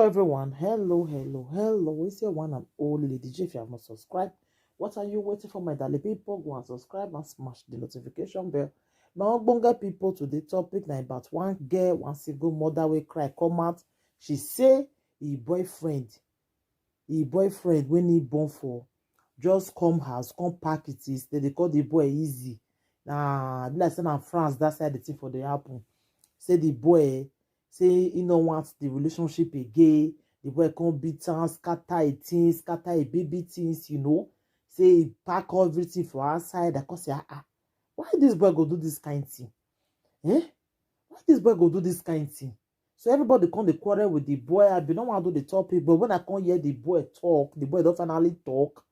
Hello everyone, hello. It's your one and only Lady J. If you have not subscribed, what are you waiting for, my darling people? Go and subscribe and smash the notification bell. Now bonga people, to the topic now about one girl, one single mother will cry come out. She say he boyfriend when he born for just come house, come pack it is. They call the boy easy. Like say na France, that side the thing for the happen. Say the boy say he no want the relationship again. The boy come beat am, scatter a things, scatter a baby things, Say he pack everything for outside. I can say, why this boy go do this kind thing? Why this boy go do this kind thing? So everybody come dey quarrel with the boy. I be no want to do the topic, but when I come hear the boy talk, the boy don't finally talk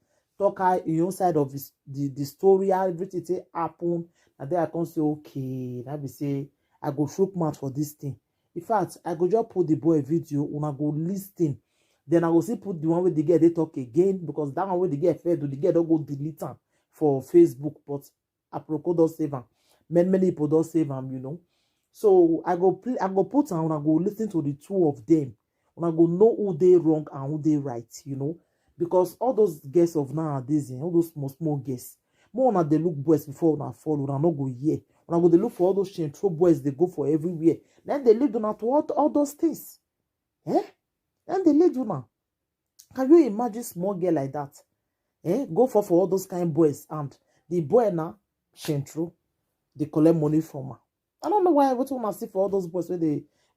how his side of the story, how everything say happen, and then I come say, okay, that be say I go shook mouth for this thing. In fact, I go just put the boy video, una go listen. Then I go see put the one with the girl they talk again, because that one with the girl fair do the girl don't go delete am for Facebook, but Aproko don't save am. Many people don't save am, So I go put am, una go listen to the two of them. Una go know who they wrong and who they right, because all those girls of nowadays, all those small girls, more una they look boys before una follow, una no go hear. Una go they look for all those shameful boys, they go for everywhere. Then they lead una to all those things. Then they lead una. Can you imagine small girl like that? Go for all those kind of boys, and the boy now shameful, they collect money from her. I don't know why what una see for all those boys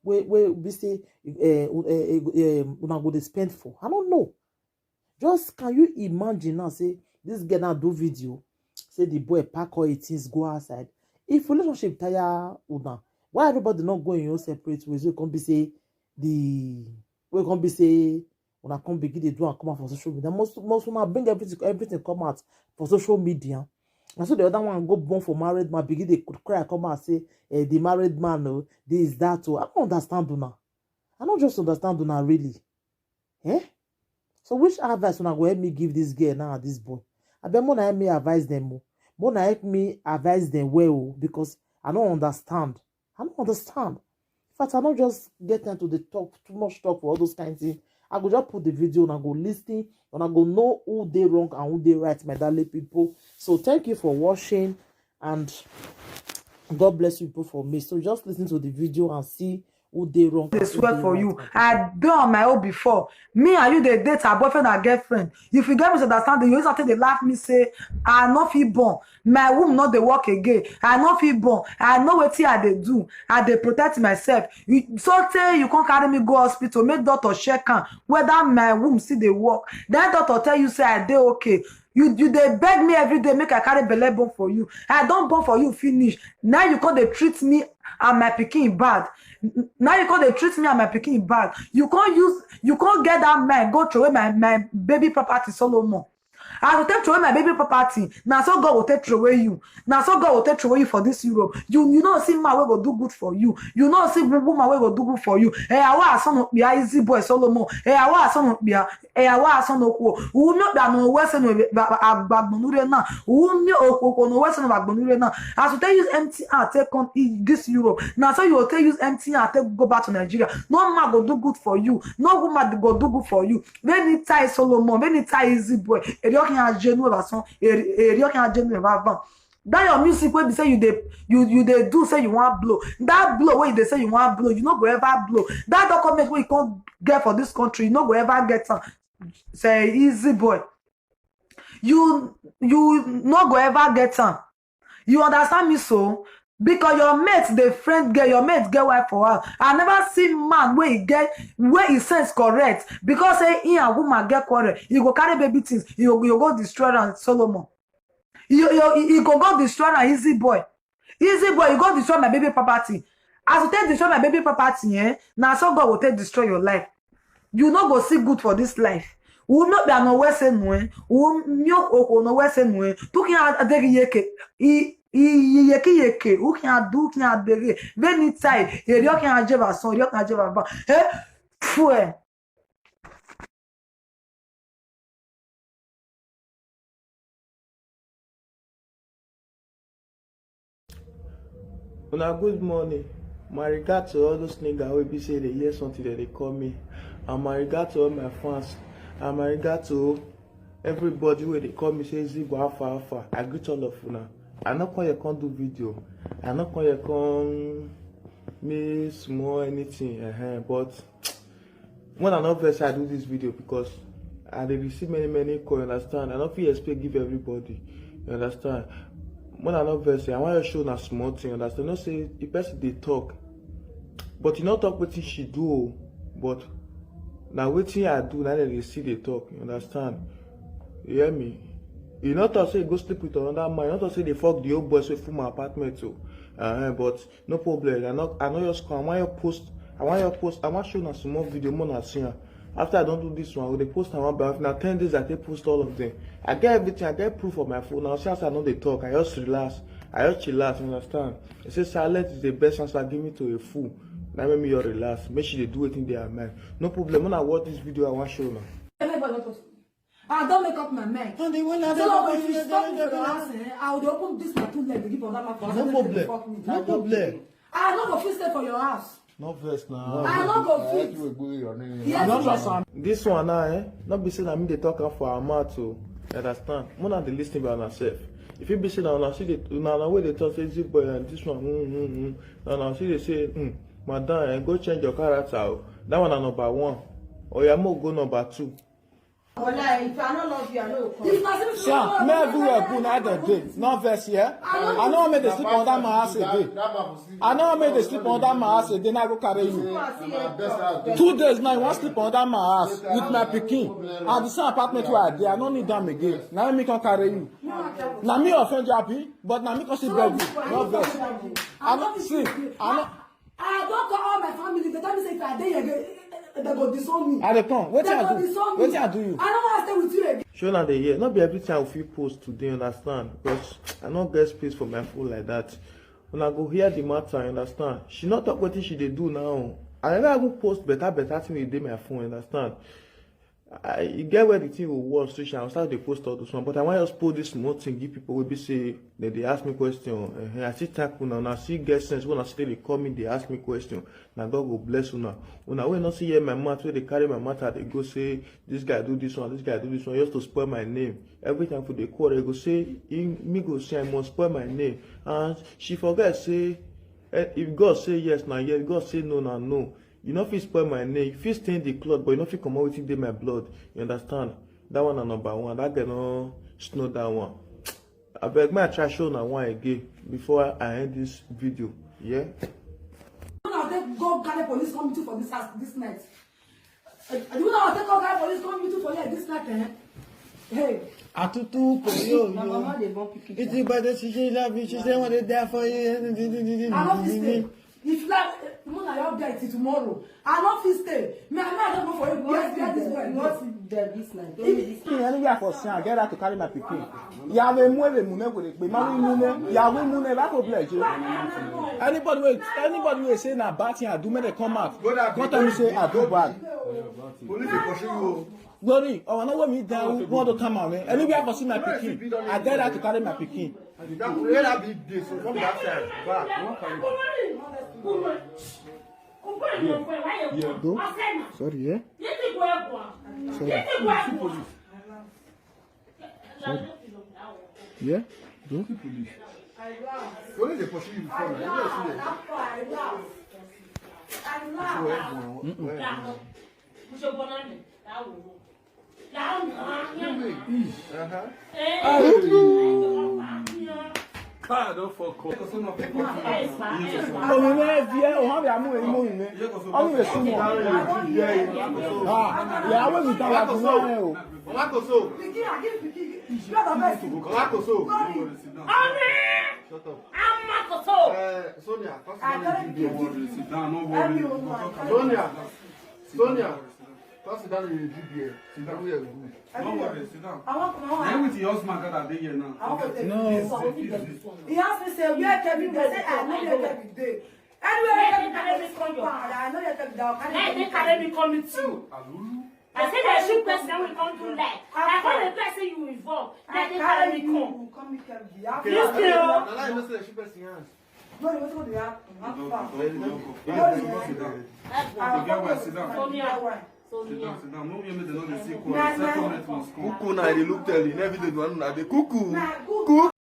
where we say una go they spend for. I don't know. Just can you imagine now, say this girl now do video, say the boy pack all his things, go outside. If relationship tire una, why everybody not going your separate ways? We can be say una come begin to do and come out for social media. Most una bring everything come out for social media. And so the other one go born for married man, begin they could cry, come out say the married man, no, this, that. I don't understand una. I don't just understand una really. So which advice una go help me give this girl now, this boy? I bet more help me advise them more. More help me advise them well, because I don't understand. In fact, I don't just get into the talk, too much talk for all those kinds of things. I go just put the video and I go listen and I go know who they wrong and who they right, my darling people. So thank you for watching, and God bless you people for me. So just listen to the video and see who they wrong. They swear for you. I done on my own before. Me and you, they date our boyfriend and girlfriend. If you get misunderstanding, you always they laugh me, say, I not feel born. My womb not they work again. I not feel born. I know what I they do. I they protect myself. So say you can't carry me go hospital, make doctor check on whether my womb see they work. Then doctor tell you say I they okay. You they beg me every day, make I carry belly bone for you. I don't born for you finish. Now you can't they treat me and my pikin bad. Now you can't they treat me and my pikin bad. You can't get that man go throw away my baby property Solomon. I will take throw away my baby property. Now so God will take throw away you. Now so God will take throw away you for this Europe. You know see man we go do good for you. You know see woman we go do good for you. I want son be easy boy Solomon. I want son be okwo. Who no be no wese no agbonure na. Who no okwo no wese no agbonure na. As you take use empty and take on this Europe. Now so you will take use empty and take go back to Nigeria. No man go do good for you. No woman go do good for you. When it tie Solomon, when it tie easy boy. That your music when they say you they do say you want blow. That blow when they say you want blow, you not go ever blow. That document we can't get for this country, you not go ever get some. Say easy boy. You not go ever get some. You understand me so? Because your mates, the friend get your mates get wife for her. I never see man where he says correct. Because say he and woman get quarrel, you go carry baby things, you go destroy and Solomon. You go destroy an easy boy. Easy boy, you go destroy my baby property. As you take destroy my baby property, now so God will take destroy your life. You not go see good for this life. Who not be no way say no, who no way say no. Tu can adere yeke ou can do can adere veni tai e rio can ajeva son rio can ajeva ba fue. Good morning. My regard to all those niggas who be say they hear something that they call me And my regard to all my fans. And my regard to everybody where they call me say Zibo Alpha. I greet all of you now. I not come here come do video. I not come here come me small anything. But when I not vex, I do this video because I dey receive many calls. You understand? I not feel expect give everybody. You understand? When I not vex, I want to show na small thing. You understand? Not say the person they talk, but you not talk wetin she do. But now wetin I do, now they see they talk. You understand? You hear me? You not talk say you go sleep with another man. You not talk say they fuck the old boys wey full my apartment too. But no problem. I know your score. I want show na small video more na see. After I don't do this one, they post one by now 10 days I take post all of them. I get everything, I get proof of my phone. Now since I know they talk, I just relax. I just chill out, you understand? They say silence is the best answer give me to a fool. Now make me just relax. Make sure they do it in their mind. No problem. When I watch this video, I want to show now. I don't make up my mind. So if you stop me for the house, I would open this my 2 legs to give another man. No problem. No problem. I don't go fit stay for your house. No verse now. I don't go fit. This one now, not be saying I mean they talk for our mouth to understand. More than the listening by myself. If you be saying now, see the now way they talk say this boy and this one, now see they say, madam, go change your character. That one are number 1. Or you more go number 2. If I don't love you, I know. Sir, me everywhere good na the day. No verse here. I know me dey sleep under my house again. I know me dey sleep under my house again. I go carry you. 2 days now, you want sleep under my house with my pikin. And the same apartment where I dey, I don't need them again. Now me can carry you. Now me offend you happy, but now me can still beg you. No verse. I don't see. I don't call all my family. They tell me say if I dey again. They go disown me. I dey come. What I do? What I do you? I don't want to stay with you again. Sure now they hear. Not be every time we post today, understand? Because I not get space for my phone like that. When I go hear the matter, understand? She not talk what she they do now. I never go post better thing with my phone, understand? You get where the thing will work, so I start to post all this one. But I want to just post this small thing, give people will be say that they ask me question. I see tackle now, I see get sense when I see they call me, they ask me question. Now God will bless you now. When I will not see here my mouth where they carry my mouth, they go say this guy do this one, this guy do this one, just to spoil my name. Every time for the call, they go say me go say I must spoil my name, and she forget say if God say yes now yes, if God say no now no. You know if you spoil my name, if you stain the cloth, but you know if you come out with it my blood. You understand? That one is number 1. That guy no snow that one. I beg me I try show now one again before I end this video. Yeah. I'll take go Ghana police come meet for this house this night. Do you know I'll take go Ghana police come meet for here this night? Hey. Atutu koyo. My mama dey born pikin. It's about the she love you. She say what they there for you. I don't fit stay. If like your get it tomorrow, I don't fit stay. Me I don't go for you. Yes, this way. Not there this night. Only this night. Anywhere for sin, I get her to carry my pikin. Yahweh mwe mune go dey pe. Mami mune, Yahweh mune ba go pledge. Anybody will say na bad thing I do, make they come out. Don't tell me say I do bad. Police pursue you. Glory, I know what me down want to come out. Anywhere for see my pikin, I get her to carry my pikin. That big day, so from that side. Back. Yeah, go. Sorry, yeah. Sorry. Yeah, go. Police they pursue you before. Oh, me vie, on va amu emo ime. On me sumo. Ah, ya we mi ta wa ku na e o. Olakoso. Olakoso. Shut up. Sonia, sit down, no worry. Sonia. Sit down in the GBA. Sit down here. Don't worry, sit down. Now with your husband that day here now. No. He asked me say where Kevin dey say I know where Kevin dey. Anyway, Kevin carry me come down. I know where Kevin dey. They carry me come with you. I said the shoot person will come to that. I call the person you involve. Then they carry me come. Come meet Kevin. You still. Now you know say the shoot person hands. No, you want to do that. Sit down. So yeah. Cuckoo now, they look tell you. Every day, one na dey cuckoo. Cuckoo.